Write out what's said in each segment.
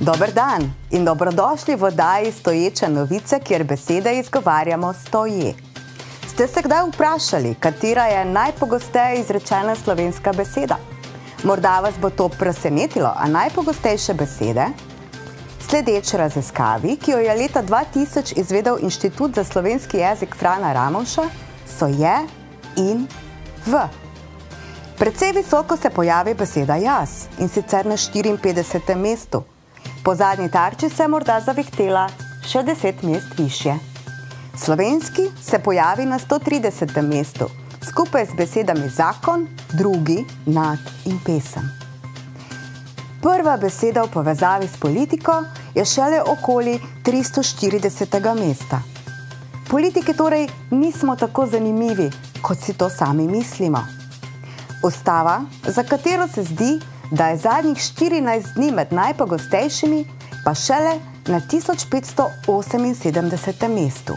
Dober dan in dobrodošli v oddaji Stoječe novice, kjer besede izgovarjamo stoje. Ste se kdaj vprašali, katera je najpogosteje izrečena slovenska beseda? Morda vas bo to presenetilo, a najpogostejše besede, sledeč raziskavi, ki jo je leta 2000 izvedel Inštitut za slovenski jezik Frana Ramovša, so je in v. Precej visoko se pojavi beseda jaz, in sicer na 54. mestu. Po zadnji tarči se je morda zavihtela še 10 mest višje. Slovenski se pojavi na 130. mestu, skupaj z besedami zakon, drugi, nad in pesem. Prva beseda v povezavi s politiko je šele okoli 340. mesta. Politiki torej nismo tako zanimivi, kot si to sami mislimo. Ustava, za katero se zdi, da je zadnjih 14 dni med najpogostejšimi, pa šele na 1578. mestu.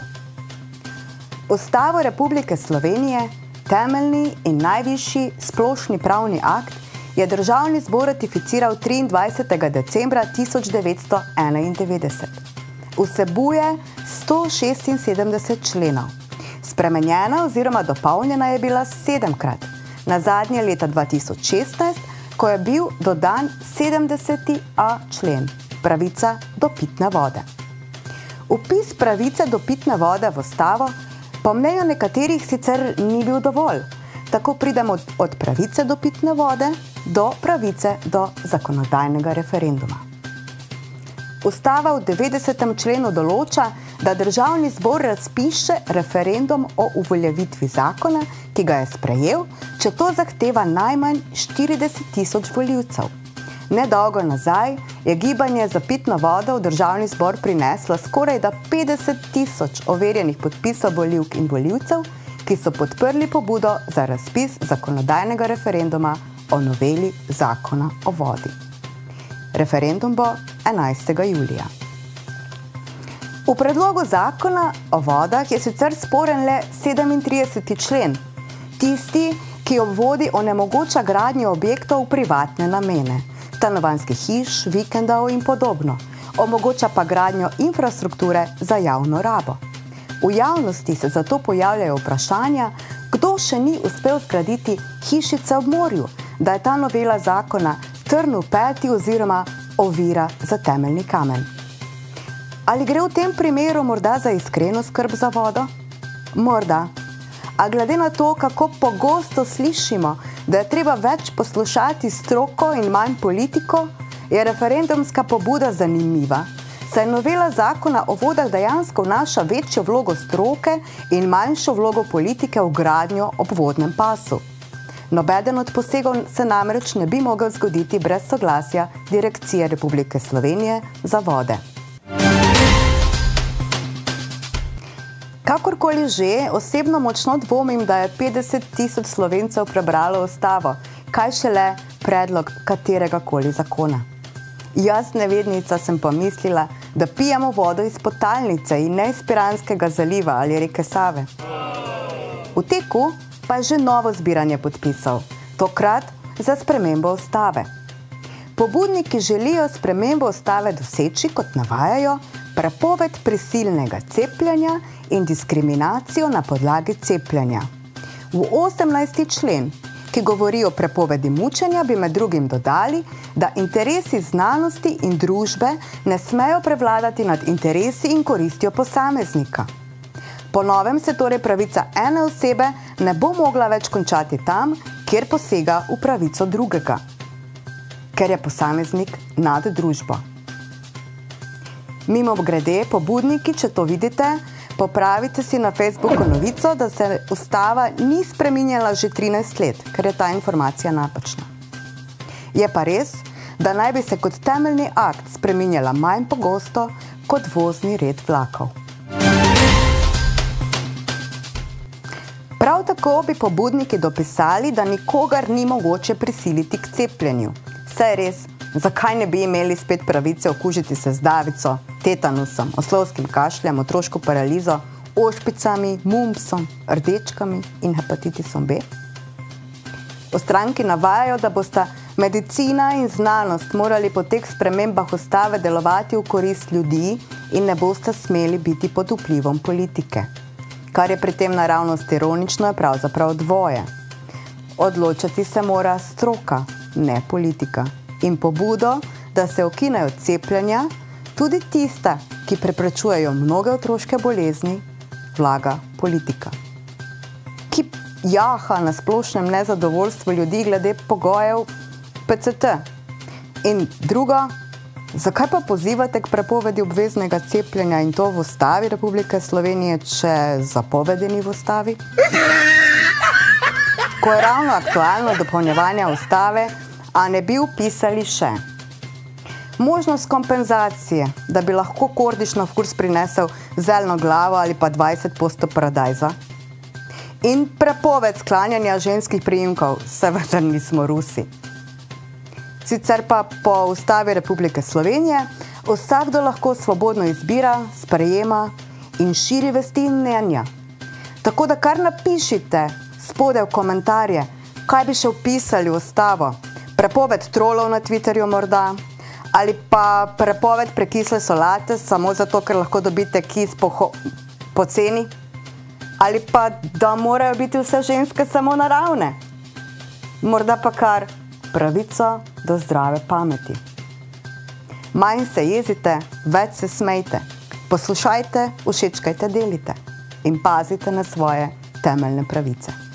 Ustavo Republike Slovenije, temeljni in najvišji splošni pravni akt, je Državni zbor ratificiral 23. decembra 1991. Vsebuje 176 členov. Spremenjena oziroma dopolnjena je bila 7-krat, nazadnje leta 2016, ko je bil dodan 70a člen, pravica do pitne vode. Vpis pravice do pitne vode v ustavo po mnenju nekaterih sicer ni bil dovolj. Tako pridemo od pravice do pitne vode do pravice do zakonodajnega referenduma. Ustava v 90. členu določa, da Državni zbor razpiše referendum o uveljavitvi zakona, ki ga je sprejel, če to zahteva najmanj 40 000 volivcev. Nedolgo nazaj je gibanje za pitno vodo v Državni zbor prineslo skoraj da 50 000 overjenih podpisov volivk in volivcev, ki so podprli pobudo za razpis zakonodajnega referenduma o noveli zakona o vodi. Referendum bo 11. julija. V predlogu zakona o vodah je sicer sporen le 37. člen, tisti, ki ob vodi onemogoča gradnjo objektov v privatne namene, stanovanjskih hiš, vikendov in podobno, omogoča pa gradnjo infrastrukture za javno rabo. V javnosti se zato pojavljajo vprašanja, kdo še ni uspel zgraditi hišice ob morju, da je ta novela zakona trn v peti oziroma ovira za temeljni kamen. Ali gre v tem primeru morda za iskreno skrb za vodo? Morda. A glede na to, kako pogosto slišimo, da je treba več poslušati stroko in manj politiko, je referendumska pobuda zanimiva, saj novela zakona o vodah dejansko vnaša večjo vlogo stroke in manjšo vlogo politike v gradnjo ob vodnem pasu. Nobeden od posegov se namreč ne bi mogel zgoditi brez soglasja Direkcije Republike Slovenije za vode. Kakorkoli že, osebno močno dvomim, da je 50 000 Slovencev prebralo ustavo, kaj šele predlog kateregakoli zakona. Jaz, nevednica, sem pa mislila, da pijemo vodo iz podtalnice in ne iz Piranskega zaliva ali reke Save. V teku pa je že novo zbiranje podpisov, tokrat za spremembo ustave. Pobudniki želijo spremembo ustave doseči, kot navajajo, prepoved prisilnega cepljenja in diskriminacijo na podlagi cepljenja. V 18. člen, ki govori o prepovedi mučenja, bi med drugim dodali, da interesi znanosti in družbe ne smejo prevladati nad interesi in koristjo posameznika. Po novem se torej pravica ene osebe ne bo mogla več končati tam, kjer posega v pravico drugega, ker je posameznik nad družbo. Mimogrede, pobudniki, če to vidite, popravite si na Facebooku novico, da se ustava ni spreminjala že 13 let, ker je ta informacija napačna. Je pa res, da naj bi se kot temeljni akt spreminjala manj pogosto kot vozni red vlakov. Prav tako bi pobudniki dopisali, da nikogar ni mogoče prisiliti k cepljenju. Saj res, zakaj ne bi imeli spet pravice okužiti se z davico, tetanusom, oslovskim kašljem, otroško paralizo, ošpicami, mumpsom, rdečkami in hepatitisom B? V stranki navajajo, da bosta Medicina in znanost morali po teh spremembah ustave delovati v korist ljudi in ne boste smeli biti pod vplivom politike. Kar je pri tem naravnost ironično, je pravzaprav dvoje. Odločati se mora stroka, ne politika. In pobudo, da se ukinejo cepljenja, tudi tista, ki preprečujejo mnoge otroške bolezni, vlaga politika. Ki jaha na splošnem nezadovoljstvu ljudi glede pogojev PCT. In drugo, zakaj pa pozivate k prepovedi obveznega cepljenja in to v Ustavi Republike Slovenije, če zapovedi ni v Ustavi? Ko je ravno aktualno dopolnjevanje Ustave, a ne bi vpisali še možnost kompenzacije, da bi lahko Kordiš na Furs prinesel zeljno glavo ali pa 20 postov paradajza. In prepoved sklanjanja ženskih priimkov, seveda nismo Rusi. Sicer pa po Ustavi Republike Slovenije vsakdo lahko svobodno izbira, sprejema in širi vesti in mnenja. Tako da kar napišite spodaj v komentarje, kaj bi še vpisali v Ustavo. Prepoved trolov na Twitterju morda, ali pa prepoved prekisle solate, samo zato, ker lahko dobite kis poceni, ali pa da morajo biti vse ženske samo naravne. Morda pa kar pravico do zdrave pameti. Manj se jezite, več se smejte. Poslušajte, všečkajte, delite in pazite na svoje temeljne pravice.